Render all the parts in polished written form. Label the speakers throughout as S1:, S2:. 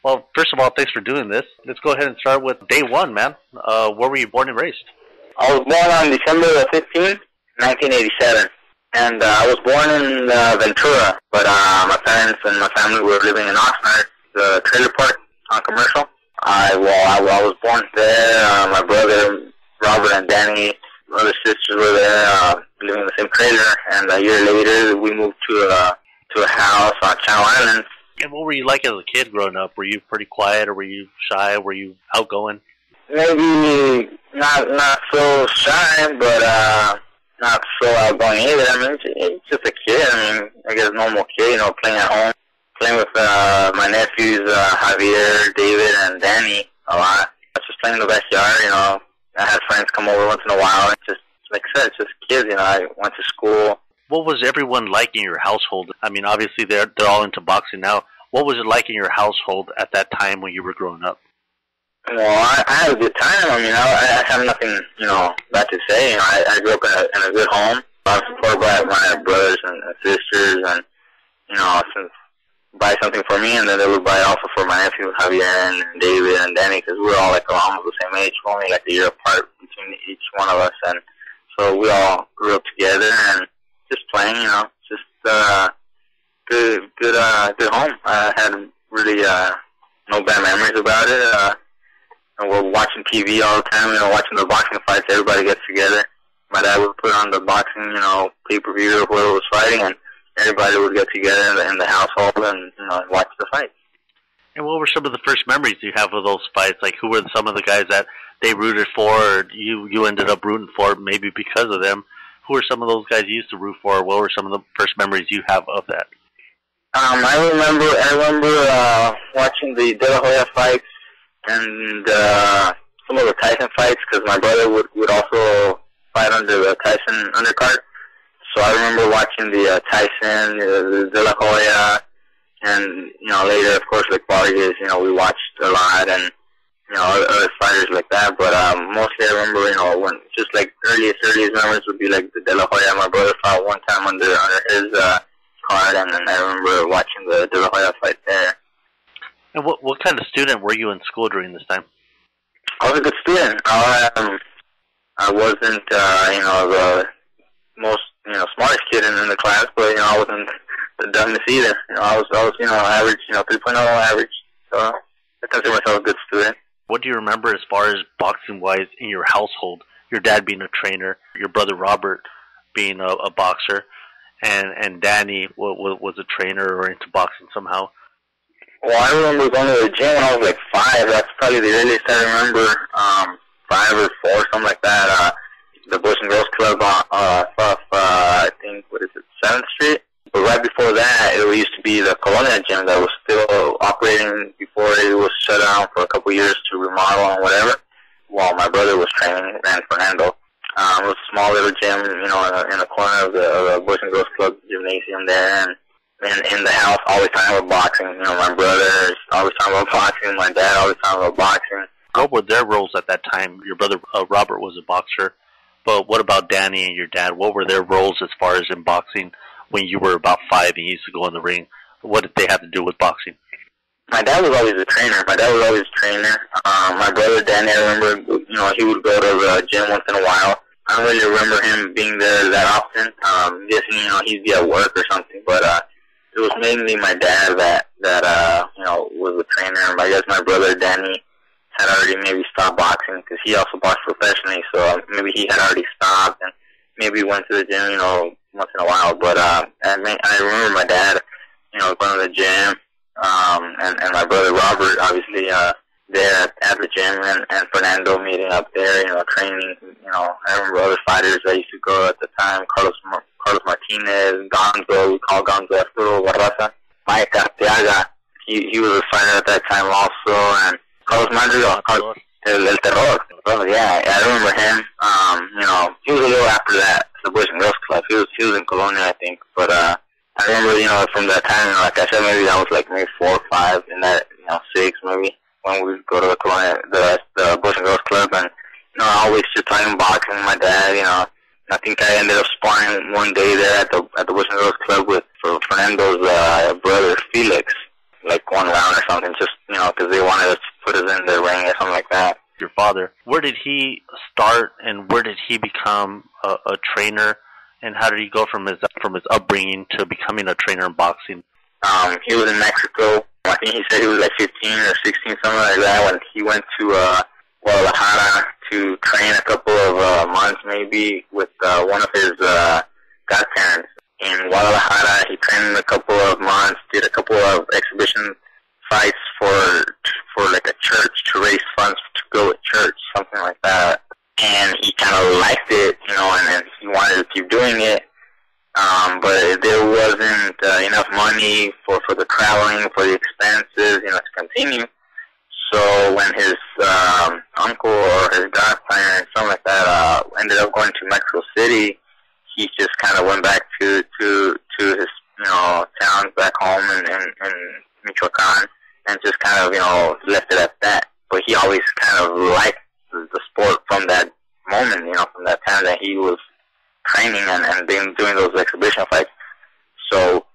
S1: Well, first of all, thanks for doing this. Let's go ahead and start with day one, man. Where were you born and raised?
S2: I was born on December 15th, 1987. And I was born in Ventura, but my parents and my family were living in Oxnard, the trailer park on Commercial. I was born there. My brother, Robert, and Danny, other sisters were there, living in the same trailer. And a year later, we moved to a house on Channel Islands.
S1: And what were you like as a kid growing up? Were you pretty quiet, or were you shy? Were you outgoing?
S2: Maybe not so shy, but not so outgoing either. I mean, it's just a kid. I mean, I guess normal kid, playing at home, playing with my nephews, Javier, David, and Danny a lot. Just playing in the backyard, I had friends come over once in a while. It's just, like I said, it's just kids, I went to school.
S1: What was everyone like in your household? I mean, obviously they're all into boxing now. What was it like in your household at that time when you were growing up?
S2: Well, I had a good time. I mean, I have nothing, bad to say. I grew up in a good home. I was supported by my brothers and sisters, and, since buy something for me, and then they would buy also for my nephew, Javier, and David, and Danny, because we were all, almost the same age. We're only, a year apart between each one of us, and so we all grew up together, and just playing, just good home. I had really no bad memories about it. And we're watching TV all the time, watching the boxing fights. Everybody gets together. My dad would put on the boxing, pay-per-view or whoever was fighting, and everybody would get together in the household and, watch the fights.
S1: And what were some of the first memories you have of those fights? Like, who were some of the guys that they rooted for, or you ended up rooting for maybe because of them? Who were some of those guys you used to root for? What were some of the first memories you have of that?
S2: I remember watching the De La Hoya fights and some of the Tyson fights, because my brother would also fight under the Tyson undercard. So I remember watching the Tyson, the De La Hoya, and later, of course, Vargas. We watched a lot, and other fighters like that. But mostly, I remember, when just earliest memories would be the De La Hoya. My brother fought one time under his card, and then I remember watching the De La Hoya fight there.
S1: And what kind of student were you in school during this time?
S2: I was a good student. I wasn't, the most, smartest kid in the class, but, I wasn't the dumbest either. I was average, 3.0 average. So I consider myself a good student.
S1: What do you remember as far as boxing-wise in your household? Your dad being a trainer, your brother Robert being a boxer, and Danny was a trainer or into boxing somehow.
S2: Well, I remember going to the gym when I was 5. That's probably the earliest I remember. 5 or 4, something like that. The Boys and Girls Club off I think, 7th Street. But right before that, it used to be the Colonia gym that was still operating before it was shut down for a couple of years to remodel and whatever. While my brother was training, and Fernando. It was a small little gym, in the corner of the Boys and Girls Club gymnasium there, and in the house, always talking about boxing. My brother always talking about boxing. My dad always talking about boxing.
S1: What were their roles at that time? Your brother Robert was a boxer, but what about Danny and your dad? What were their roles as far as in boxing when you were about 5 and you used to go in the ring? What did they have to do with boxing?
S2: My dad was always a trainer. My brother Danny, I remember, he would go to the gym once in a while. I don't really remember him being there that often. I'm guessing, he'd be at work or something, but it was mainly my dad that was a trainer. I guess my brother Danny had already maybe stopped boxing because he also boxed professionally, so maybe he had already stopped and maybe went to the gym, once in a while. But I remember my dad, going to the gym, and my brother Robert, obviously, there at the gym, and Fernando meeting up there, training. I remember other fighters that used to go at the time, Carlos Martinez, Gonzo, we call Gonzo Arturo Barraza, MIKEY GARCIA, he was a fighter at that time also, and Carlos Madrigal, El Terror. Oh, yeah, I remember him. He was a little after that, the Boys and Girls Club. He was in Colonia, I think, but I remember, from that time, like I said, maybe I was maybe 4 or 5, in that, 6 maybe, when we would go to the Colonia, the Boys and Girls Club, and, always just talking boxing with my dad, I think I ended up sparring one day there at the Boys and Girls Club with Fernando's brother, Felix, one round or something, just, because they wanted us to put us in the ring or something like that.
S1: Your father, where did he start, and where did he become a trainer, and how did he go from his upbringing to becoming a trainer in boxing?
S2: He was in Mexico. I think he said he was like 15 or 16, something like that, when he went to Guadalajara to train a couple of months maybe with one of his godparents. In Guadalajara, he trained a couple of months, did a couple of exhibition fights for like a church, to raise funds to go to church, something like that. And he kind of liked it, and he wanted to keep doing it. But there wasn't enough money for the traveling, for the expenses, to continue. So when his uncle or his godparent, something like that, ended up going to Mexico City, he just kind of went back to his town back home in Michoacan, and just kind of left it at that. But he always kind of liked the sport from that moment, from that time that he was training and doing those exhibition fights. So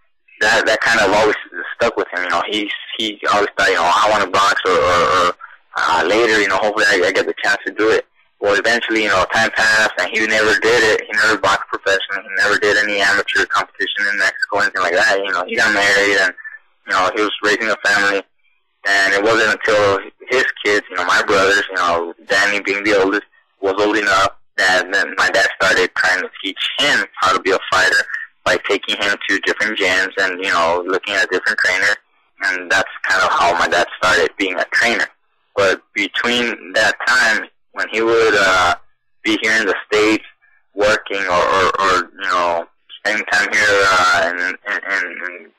S2: that kind of always stuck with him. He always thought, I want to box, or later, hopefully I get the chance to do it. Well, eventually, time passed, and he never did it. He never boxed professionally. He never did any amateur competition in Mexico, anything like that. He got married, and, he was raising a family. And it wasn't until his kids, my brothers, Danny being the oldest, was old enough that then my dad started trying to teach him how to be a fighter by taking him to different gyms and, looking at different trainers. And that's kind of how my dad started being a trainer. But between that time, when he would be here in the States working or spending time here in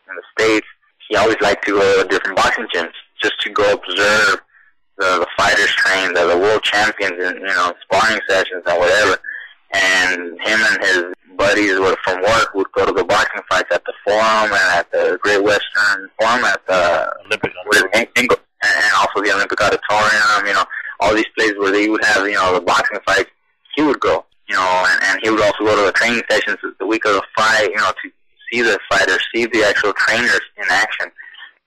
S2: the States, he always liked to go to different boxing gyms just to go observe the fighters train, the world champions, and sparring sessions and whatever. And him and his buddies from work would go to the boxing fights at the Forum and at the Great Western Forum at the
S1: Olympic
S2: and also the Olympic Auditorium. All these places where they would have the boxing fights, he would go. And he would also go to the training sessions the week of the fight, to see the fighters, see the actual trainers in action.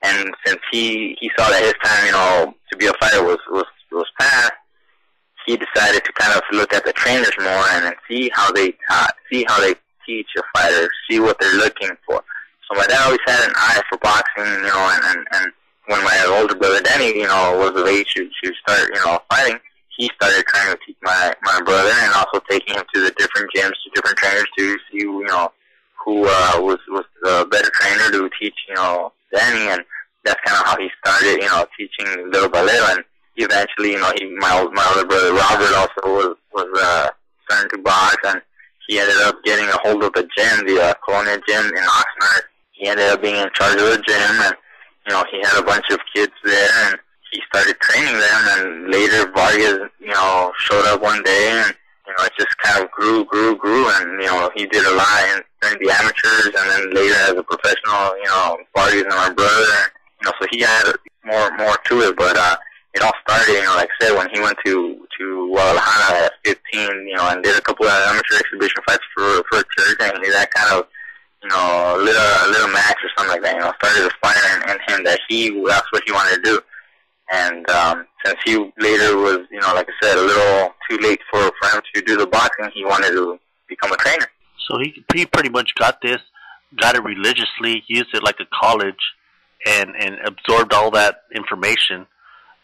S2: And since he saw that his time, to be a fighter was past, he decided to kind of look at the trainers more and see how they teach a fighter, see what they're looking for. So my dad always had an eye for boxing, and when my older brother Danny, was of age to start, fighting, he started trying to teach my brother, and also taking him to the different gyms, to different trainers to see, who was the better trainer to teach, Danny. And that's kind of how he started, teaching little by little. And eventually, my older brother Robert also was starting to box, and he ended up getting a hold of the gym, the Colonia gym in Oxnard. He ended up being in charge of the gym, and he had a bunch of kids there, and he started training them. And later, Vargas, showed up one day, and it just kind of grew, and he did a lot during the amateurs, and then later as a professional, Vargas and my brother. So he had more to it, but it all started, like I said, when he went to Guadalajara at 15, and did a couple of amateur exhibition fights for a church, and that kind of, little match or something like that, started a fire in him that that's what he wanted to do. And since he later was, like I said, a little too late for him to do the boxing, he wanted to become a trainer.
S1: So he pretty much got it religiously, used it like a college, and absorbed all that information.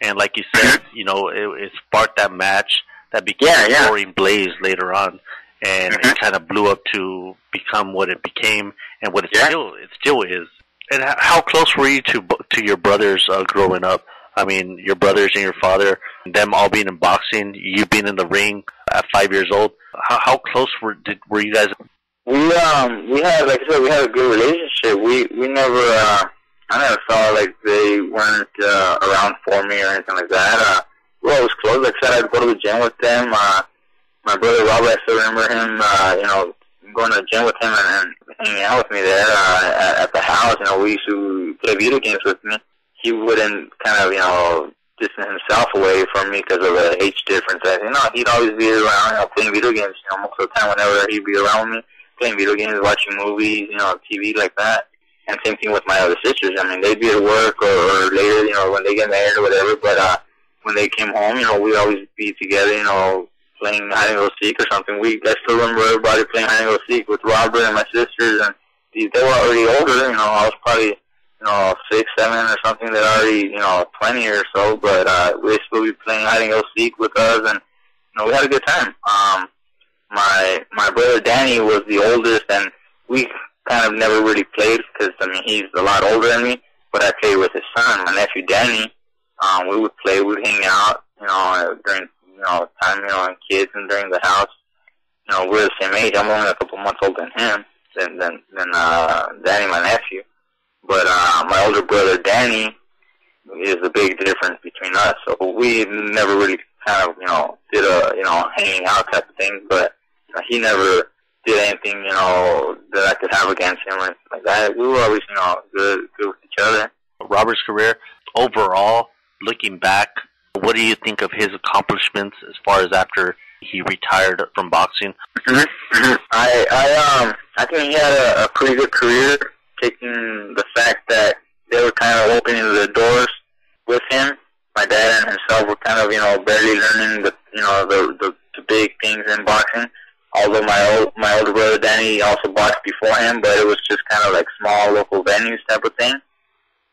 S1: And like you said, it sparked that match that became a roaring blaze later on. And it kind of blew up to become what it became and what it still is. And how close were you to your brothers growing up? I mean, your brothers and your father, them all being in boxing, you being in the ring at 5 years old. How close were you guys?
S2: We had, like I said, we had a good relationship. We never, I never felt like they weren't around for me or anything like that. We were always close. Like I said, I'd go to the gym with them. My brother Robert, I still remember him, going to the gym with him and hanging out with me there at the house. We used to play video games with me. He wouldn't kind of, distance himself away from me because of the age difference. He'd always be around, playing video games, most of the time whenever he'd be around me, playing video games, watching movies, TV like that. And same thing with my other sisters. I mean, they'd be at work or later, you know, when they get married or whatever. But when they came home, you know, we'd always be together, you know, playing hide and go seek or something. I still remember everybody playing hide and go seek with Robert and my sisters, and they were already older. You know, I was probably, you know, 6, 7 or something. They're already, you know, 20 or so. But we'd still be playing hide and go seek with us, and you know, we had a good time. My brother Danny was the oldest, and we kind of never really played because, I mean, he's a lot older than me, but I played with his son, my nephew Danny. We would play, we'd hang out, you know, during, you know, time, you know, and kids and during the house. You know, we're the same age. I'm only a couple months older than him, than Danny, my nephew. But my older brother Danny is a big difference between us. So we never really kind of, you know, did a, you know, hanging out type of thing, but he never did anything, you know, that I could have against him or like that. We were always, you know, good with each other.
S1: Robert's career, overall, looking back, what do you think of his accomplishments as far as after he retired from boxing?
S2: I think he had a pretty good career, taking the fact that they were kind of opening the doors with him. My dad and himself were kind of, you know, barely learning the, you know, the big things in boxing. Although my older brother Danny also boxed before him, but it was just kind of like small local venues type of thing.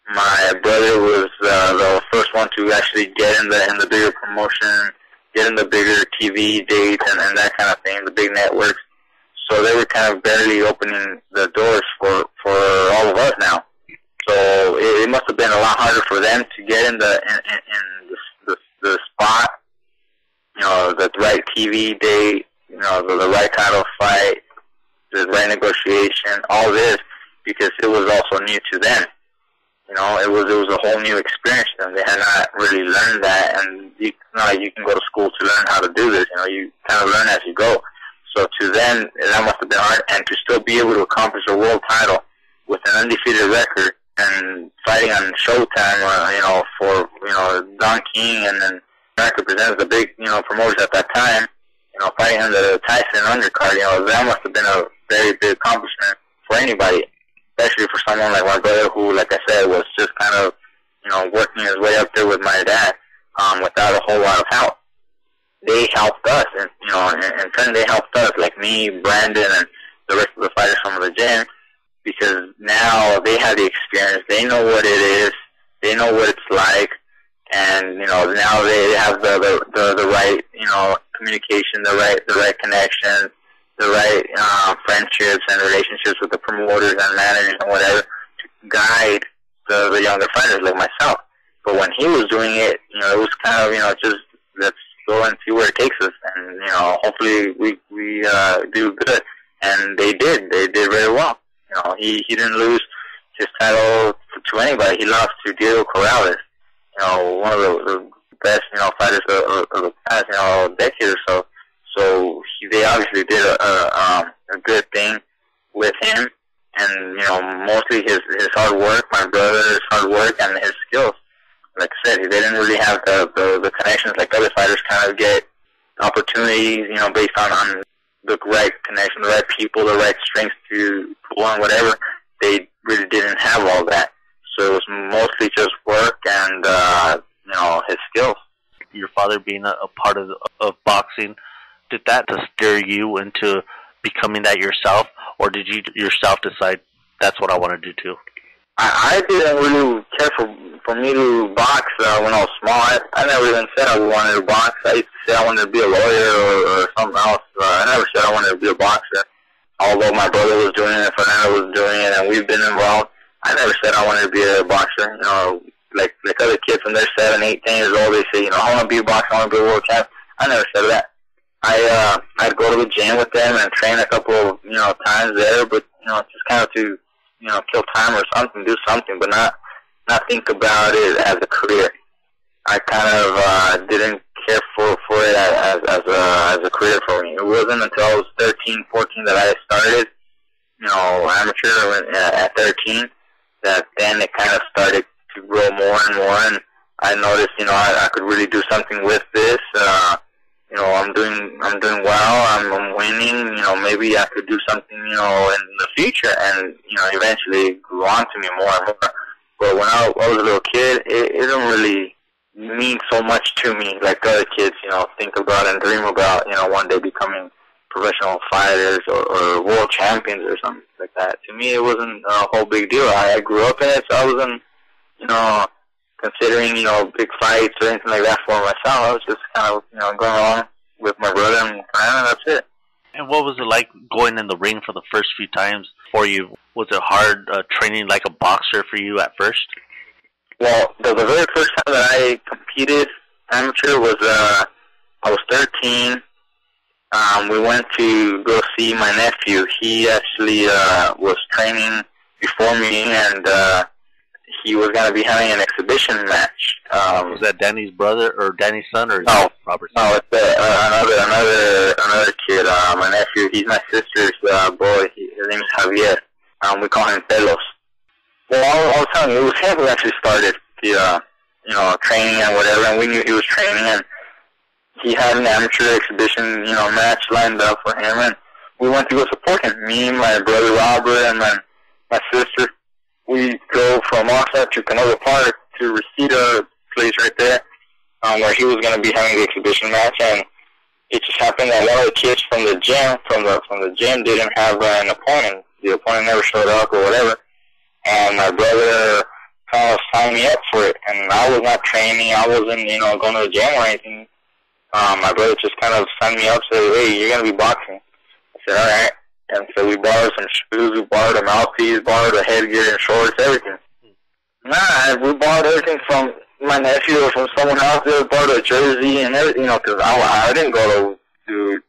S2: My brother was the first one to actually get in the bigger promotion, get in the bigger TV dates and that kind of thing, the big networks. So they were kind of barely opening the doors for all of us now. So it must have been a lot harder for them to get in the spot, you know, the right TV date, you know, the right title fight, the right negotiation, all this, because it was also new to them. You know, it was a whole new experience to them. They had not really learned that, and you know, you can go to school to learn how to do this. You know, you kind of learn as you go. So to them, that must have been hard, and to still be able to accomplish a world title with an undefeated record and fighting on Showtime, you know, for, you know, Don King, and then America Presents, the big, you know, promoters at that time, you know, fighting under the Tyson undercard, you know, that must have been a very big accomplishment for anybody, especially for someone like my brother who, like I said, was just kind of, you know, working his way up there with my dad without a whole lot of help. They helped us, and, you know, in turn they helped us, like me, Brandon, and the rest of the fighters from the gym, because now they have the experience, they know what it is, they know what it's like, and, you know, now they have the right, you know, communication, the right connections, the right friendships and relationships with the promoters and managers and whatever to guide the younger fighters like myself. But when he was doing it, you know, it was kind of, you know, just let's go and see where it takes us, and, you know, hopefully we do good. And they did very well. You know, he didn't lose his title to anybody. He lost to Diego Corrales, you know, one of the best, you know, fighters of the past, you know, decade or so. So they obviously did a good thing with him, and, you know, mostly his hard work, my brother's hard work, and his skills. Like I said, they didn't really have the connections like other fighters kind of get opportunities, you know, based on the right connection, the right people, the right strengths to pull on, whatever. They really didn't have all that. So it was mostly just work and, you know, his skills.
S1: Your father being a part of boxing, did that steer you into becoming that yourself, or did you yourself decide that's what I want to do too?
S2: I didn't really care for me to box when I was small. I never even said I wanted to box. I used to say I wanted to be a lawyer or something else. I never said I wanted to be a boxer. Although my brother was doing it, Fernando was doing it, and we've been involved, I never said I wanted to be a boxer. You know, like other kids when they're 7, 8, 10 years old, they say, you know, I want to be a boxer, I want to be a world champ. I never said that. I'd go to the gym with them and train a couple of, you know, times there, but, you know, just kind of to, you know, kill time or something, do something, but not think about it as a career. I kind of didn't care for it as a career for me. It wasn't until I was 13, 14 that I started, you know, amateur at 13, that then it kind of started to grow more and more, and I noticed, you know, I could really do something with this, I'm doing well. I'm winning. Maybe I could do something, in the future, and eventually it grew on to me more and more. But when I was a little kid, it didn't really mean so much to me like other kids, think about and dream about, one day becoming professional fighters or world champions or something like that. To me, it wasn't a whole big deal. I grew up in it, so I wasn't, considering, big fights or anything like that for myself. I was just kind of, going along with my brother and that's it.
S1: And what was it like going in the ring for the first few times for you? Was it hard training like a boxer for you at first?
S2: Well, the very first time that I competed amateur was, I was 13. We went to go see my nephew. He actually was training before me, and he was going to be having an exhibition match.
S1: Was that Danny's brother or Danny's son or
S2: no?
S1: Robert's
S2: No,
S1: son?
S2: It's another kid. My nephew. He's my sister's boy. His name is Javier. We call him Pelos. Well, I was telling you, it was him who actually started the training and whatever, and we knew he was training, and he had an amateur exhibition, match lined up for him, and we went to go support him. Me, my brother Robert, and my sister. We go from Oxnard to Canova Park to Reseda place right there, where he was going to be having the exhibition match, and it just happened that one of the kids from the gym didn't have an opponent. The opponent never showed up or whatever, and my brother kind of signed me up for it, and I was not training. I wasn't, going to the gym or anything. My brother just kind of signed me up, said, "Hey, you're going to be boxing." I said, "All right." And so we borrowed some shoes, we borrowed a mouthpiece, borrowed a headgear and shorts, everything. Nah, we borrowed everything from my nephew or from someone else. We borrowed a jersey and everything, because I didn't go to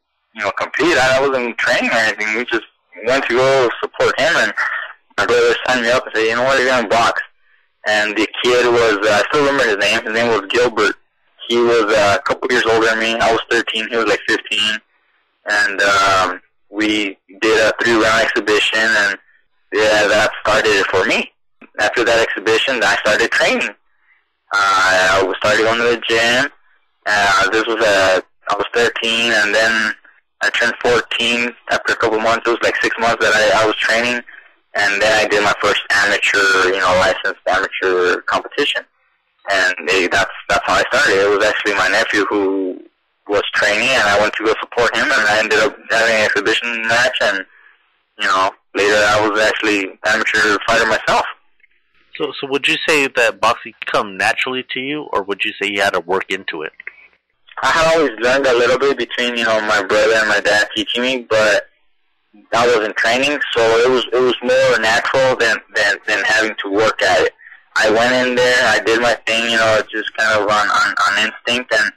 S2: compete. I wasn't training or anything. We just went to go support him, and my brother signed me up and said, "You know what, you're going to box." And the kid was, I still remember his name. His name was Gilbert. He was a couple years older than me. I was 13. He was like 15. And we did a 3-round exhibition, and that started it for me. After that exhibition, I started training. I started going to the gym. I was 13, and then I turned 14 after a couple months. It was like 6 months that I was training, and then I did my first amateur, licensed amateur competition. And that's how I started. It was actually my nephew who was training, and I went to go support him, and I ended up having an exhibition match, and, later I was actually an amateur fighter myself.
S1: So would you say that boxing come naturally to you, or would you say you had to work into it?
S2: I had always learned a little bit between, my brother and my dad teaching me, but I wasn't training, so it was more natural than having to work at it. I went in there, I did my thing, just kind of on instinct, and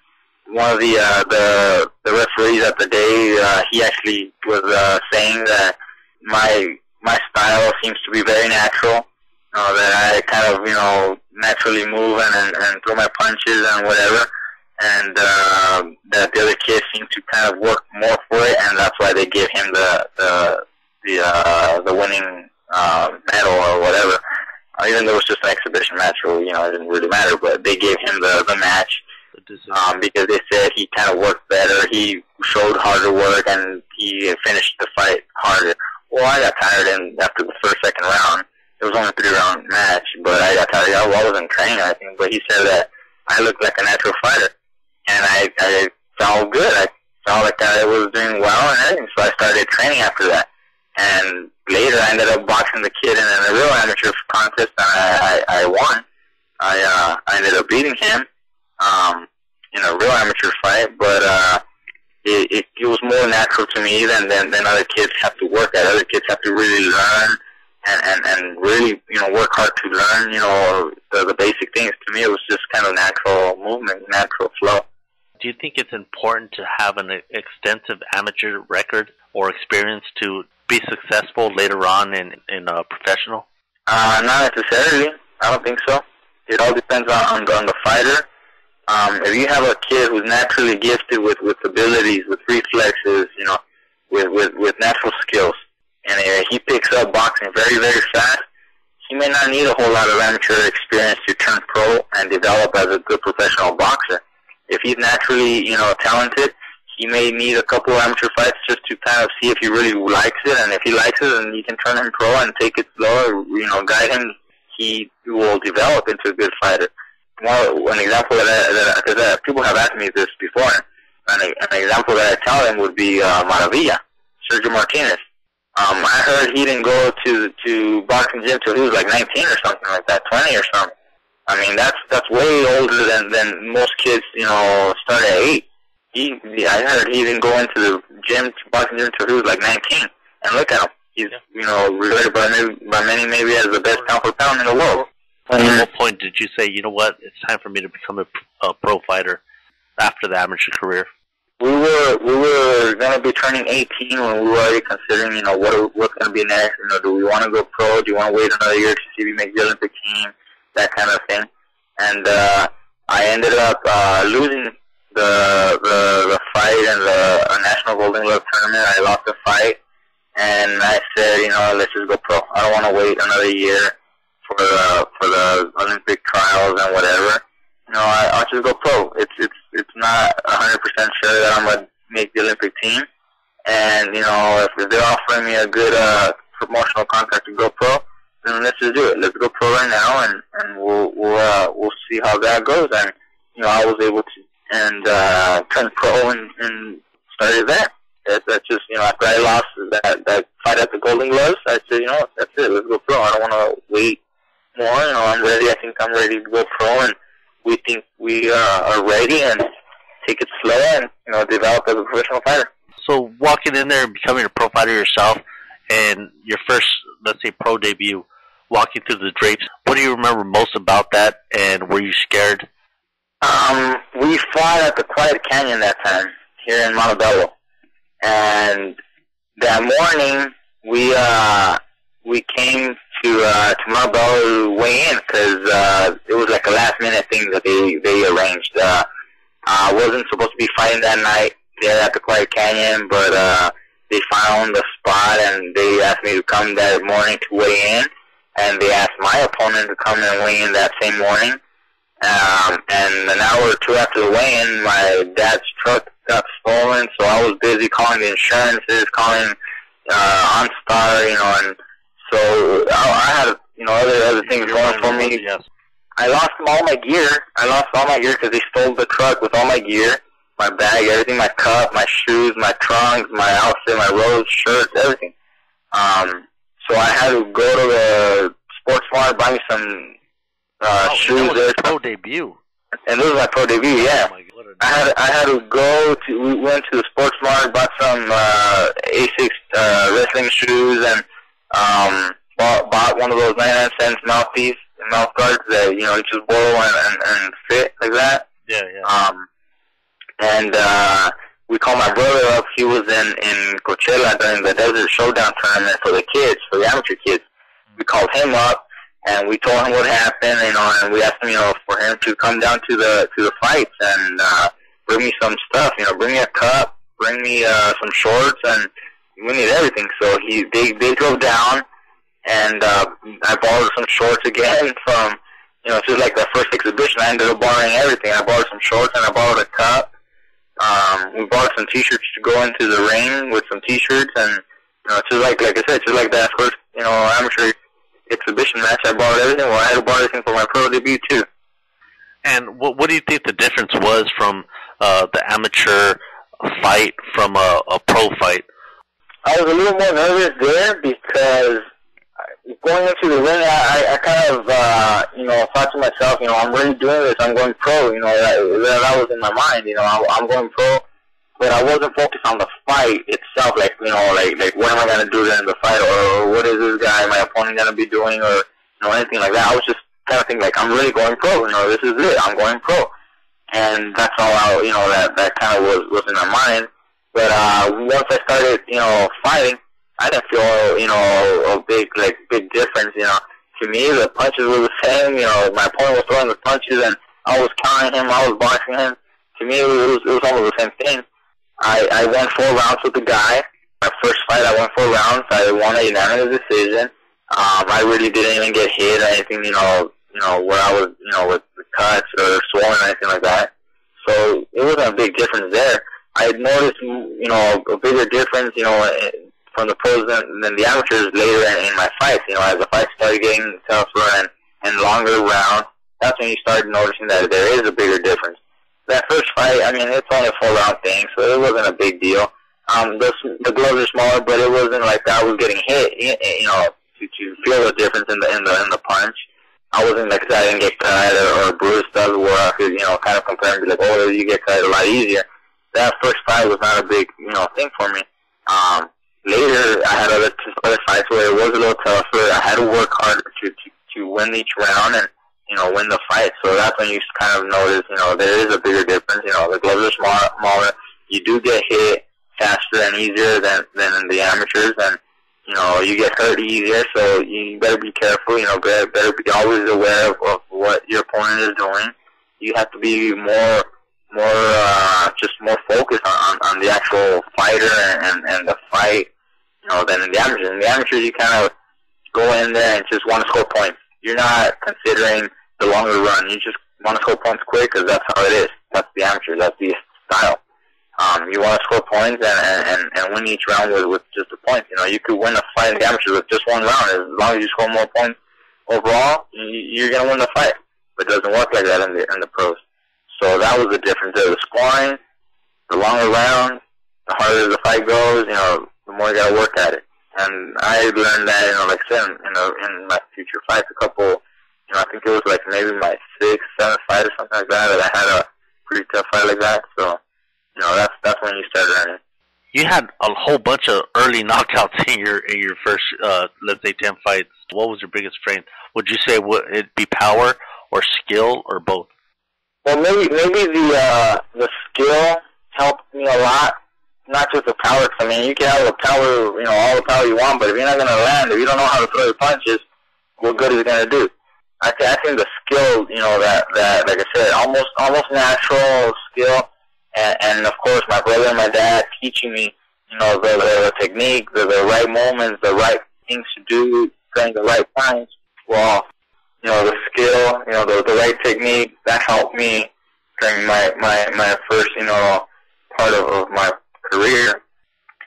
S2: one of the referees at the day, he actually was saying that my style seems to be very natural, that I kind of, naturally move and throw my punches and whatever, and that the other kids seem to kind of work more for it, and that's why they give him the winning medal or whatever. Even though it was just an exhibition match, or, it didn't really matter, but they gave him the match. Because they said he kind of worked better, he showed harder work, and he finished the fight harder. Well, I got tired after the second round. It was only a 3-round match, but I got tired. I wasn't training or anything, but he said that I looked like a natural fighter, and I felt good. I felt like I was doing well and everything, so I started training after that. And later I ended up boxing the kid in a real amateur contest, and I won. I ended up beating him. In a real amateur fight, but it was more natural to me than other kids have to work at. Other kids have to really learn and really, work hard to learn, the basic things. To me, it was just kind of natural movement, natural flow.
S1: Do you think it's important to have an extensive amateur record or experience to be successful later on in a professional?
S2: Not necessarily. I don't think so. It all depends on the fighter. If you have a kid who's naturally gifted with abilities, with reflexes, with natural skills, and he picks up boxing very, very fast, he may not need a whole lot of amateur experience to turn pro and develop as a good professional boxer. If he's naturally, talented, he may need a couple of amateur fights just to kind of see if he really likes it, and if he likes it, then you can turn him pro and take it slow, guide him. He will develop into a good fighter. An example because people have asked me this before, an example that I tell them would be Maravilla, Sergio Martinez. I heard he didn't go to boxing gym till he was like 19 or something like that, 20 or something. I mean, that's way older than most kids, start at 8. I heard he didn't go into the boxing gym till he was like 19. And look at him. He's, regarded by many maybe as the best pound for pound in the world.
S1: At what point did you say, you know what, it's time for me to become a pro fighter after the amateur career?
S2: We were going to be turning 18 when we were already considering, what's going to be next. Do we want to go pro? Do you want to wait another year to see if we make the Olympic team? That kind of thing. And I ended up losing the fight in the National Golden Glove tournament. I lost the fight, and I said, let's just go pro. I don't want to wait another year for the Olympic trials and whatever. I'll just go pro. It's not 100% sure that I'm gonna make the Olympic team, and if they're offering me a good promotional contract to go pro, then let's just do it. Let's go pro right now, and we'll see how that goes. And I was able to turn pro and started that. That's just after I lost that fight at the Golden Gloves, I said that's it. Let's go pro. I don't want to wait more. I'm ready. I think I'm ready to go pro, and we think we are ready, and take it slow and develop as a professional fighter.
S1: So walking in there and becoming a pro fighter yourself, and your first, let's say, pro debut, walking through the drapes, what do you remember most about that, and were you scared?
S2: We fought at the Quiet Canyon that time, here in Montebello. And that morning, we came to Montebello to weigh in, because it was like a last-minute thing that they arranged. I wasn't supposed to be fighting that night there at the Quiet Canyon, but they found a spot, and they asked me to come that morning to weigh in. And they asked my opponent to come and weigh in that same morning. And an hour or two after the weigh-in, my dad's truck got stolen, so I was busy calling the insurances, calling OnStar, and so I had other things going for me.
S1: Yes.
S2: I lost all my gear. Because they stole the truck with all my gear, my bag, everything, my cup, my shoes, my trunks, my outfit, my robes, shirts, everything. So I had to go to the sports mart, buy me some shoes.
S1: That was your pro debut.
S2: And this was my pro debut, yeah.
S1: Oh my God.
S2: I had to go to, we went to the sports mart, bought some A6 wrestling shoes, and bought one of those 99-cent mouth guards that, you just blow and fit like that.
S1: Yeah, yeah.
S2: And we called my brother up. He was in Coachella during the Desert Showdown tournament for the kids, for the amateur kids. We called him up, and we told him what happened, and we asked him, for him to come down to the fights and bring me some stuff, bring me a cup, bring me some shorts, and we need everything. So they drove down, and I borrowed some shorts again from, this is like the first exhibition. I ended up borrowing everything. I borrowed some shorts, and I borrowed a cup. We bought some T-shirts to go into the ring with some T-shirts, and just like I said, just like that first amateur exhibition match, I bought everything. Well, I had to buy everything for my pro debut too.
S1: And what do you think the difference was from the amateur fight from a pro fight?
S2: I was a little more nervous there because going into the ring, I kind of thought to myself, I'm really doing this. I'm going pro. That was in my mind. I'm going pro, but I wasn't focused on the fight itself. Like what am I gonna do during the fight, or what is this guy, my opponent, gonna be doing, or anything like that. I was just kind of thinking, like, I'm really going pro. This is it. I'm going pro, and that's all. That kind of was in my mind. But once I started, fighting, I didn't feel, a big difference. To me, the punches were the same. My opponent was throwing the punches, and I was countering him. I was boxing him. To me, it was almost the same thing. I won 4 rounds with the guy. My first fight, I won 4 rounds. I won a unanimous decision. I really didn't even get hit or anything, where I was, with cuts or swollen or anything like that. So it wasn't a big difference there. I noticed, you know, a bigger difference, you know, from the pros than the amateurs later in my fights. You know, as the fights started getting tougher and longer rounds, that's when you started noticing that there is a bigger difference. That first fight, I mean, it's only a 4-round thing, so it wasn't a big deal. The gloves are smaller, but it wasn't like I was getting hit, you know, to feel the difference in the punch. I wasn't like I didn't get cut or bruised stuff where I could, you know, kind of compare and be like, oh, you get cut a lot easier. That first fight was not a big, you know, thing for me. Later, I had other fights where it was a little tougher. I had to work harder to win each round and, you know, win the fight. So that's when you kind of notice, you know, there is a bigger difference. You know, the gloves are smaller. You do get hit faster and easier than in the amateurs, and, you know, you get hurt easier. So you better be careful. You know, better be always aware of what your opponent is doing. You have to be more focused on the actual fighter and the fight, you know, than in the amateurs. In the amateurs, you kind of go in there and just want to score points. You're not considering the longer run. You just want to score points quick because that's how it is. That's the amateurs. That's the style. You want to score points and win each round with just the points. You know, you could win a fight in the amateurs with just one round. As long as you score more points overall, you're going to win the fight. But it doesn't work like that in the pros. So that was the difference there. The scoring, the longer round, the harder the fight goes, you know, the more you got to work at it. And I learned that, you know, like I said, in my future fights, a couple, you know, I think it was like maybe my 6th, 7th fight or something like that I had a pretty tough fight like that. So, you know, that's when you start learning.
S1: You had a whole bunch of early knockouts in your first, let's say, 10 fights. What was your biggest strength? Would you say would it be power or skill or both?
S2: Well, maybe the skill helped me a lot. Not just the power. I mean, you can have the power, you know, all the power you want, but if you're not going to land, if you don't know how to throw your punches, what good is it going to do? I think the skill, you know, that like I said, almost natural skill, and of course my brother and my dad teaching me, you know, the technique, the right moments, the right things to do, during the right times. Well, you know, the skill, you know, the right technique, that helped me during my first, you know, part of my career.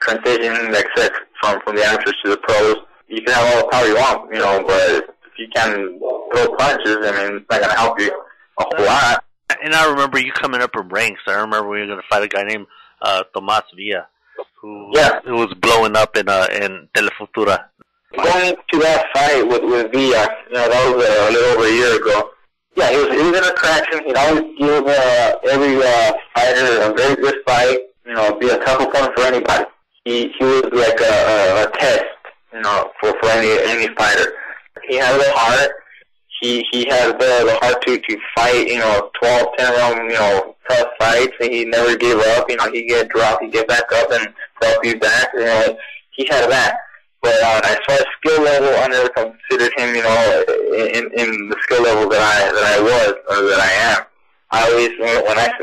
S2: Transitioning, like I said, from the amateurs to the pros, you can have all the power you want, you know, but if you can throw punches, I mean, it's not going to help you a whole lot.
S1: And I remember you coming up in ranks. I remember we were going to fight a guy named Tomas Villa, who was blowing up in Telefutura.
S2: Going to that fight with Villa, you know, that was a little over a year ago. Yeah, he was in a traction. He'd always give every fighter a very good fight. You know, be a tough opponent for anybody. He was like a test, you know, for any fighter. He had the heart. He had the heart to fight, you know, 12, 10 round, you know, tough fights. And he never gave up. You know, he'd get dropped, he'd get back up and drop you back. You know, he had that. But as far as skill level, I never considered him, you know, in the skill level that I was or that I am. I always,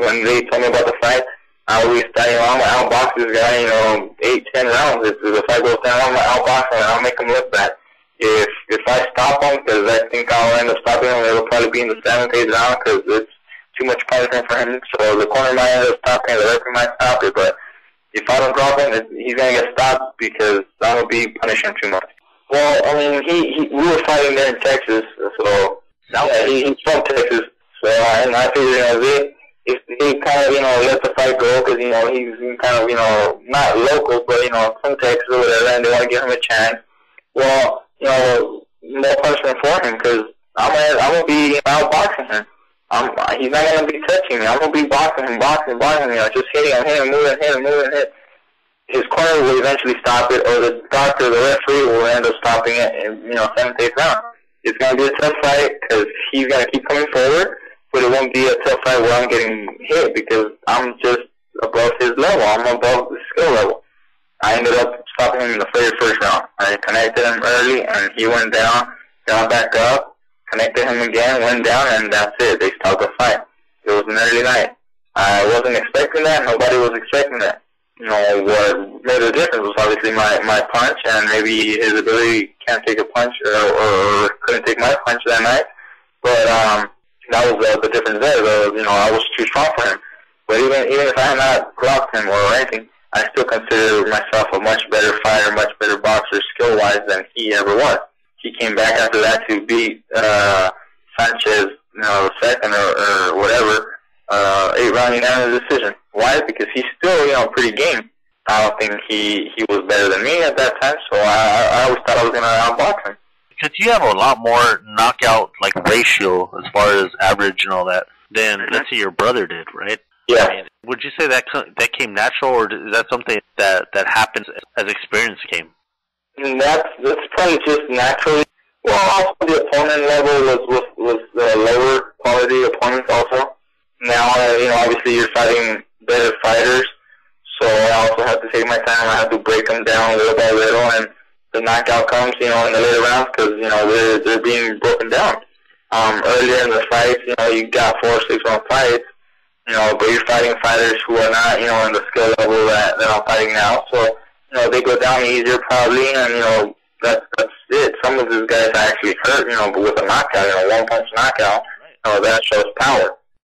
S2: when they told me about the fight, I always thought, you know, I'm gonna outbox this guy, you know, 8, 10 rounds. If the fight goes down, I'm gonna outbox him and I'll make him look bad. If I stop him, because I think I'll end up stopping him, it'll probably be in the 7th, 8th round because it's too much punishment for him. So the corner might end up stopping, the referee might stop it, but if I don't drop him, he's going to get stopped because I will be punishing him too much. Well, I mean, we were fighting there in Texas, so yeah, he's from Texas. So and I figured, you know, if he kind of, you know, let the fight go because, you know, he's kind of, you know, not local, but, you know, from Texas or whatever, and they want to give him a chance. Well, you know, more punishment for him because I'm going to be outboxing him. He's not going to be touching me. I'm going to be boxing him, you know, just hitting him, moving, hit. His corner will eventually stop it, or the doctor, the referee, will end up stopping it in, you know, 7th, 8th round. It's going to be a tough fight because he's going to keep coming forward, but it won't be a tough fight where I'm getting hit because I'm just above his level. I'm above the skill level. I ended up stopping him in the very first round. I connected him early, and he went down, got back up, connected him again, went down, and that's it. They stopped the fight. It was an early night. I wasn't expecting that. Nobody was expecting that. You know, what made a difference was obviously my punch, and maybe his ability can't take a punch or couldn't take my punch that night. But that was the difference there. You know, I was too strong for him. But even if I had not clocked him or anything, I still consider myself a much better fighter, much better boxer skill-wise than he ever was. He came back after that to beat Sanchez, second or whatever, 8-round unanimous decision. Why? Because he's still, pretty game. I don't think he was better than me at that time, so I always thought I was going to outbox him.
S1: Because you have a lot more knockout ratio as far as average and all that than let's say your brother did, right?
S2: Yeah.
S1: I mean, would you say that came natural, or is that something that happens as experience came?
S2: That's probably just naturally. Well, also the opponent level was lower quality opponents also. Now, obviously you're fighting better fighters, so I also have to take my time. I have to break them down little by little, and the knockout comes, in the later rounds because, they're being broken down. Earlier in the fights, you got 4 or 6 round fights, but you're fighting fighters who are not, in the skill level that I'm fighting now. So, they go down easier probably, and, that's it. Some of these guys actually hurt, but with a knockout, one punch knockout, that shows power.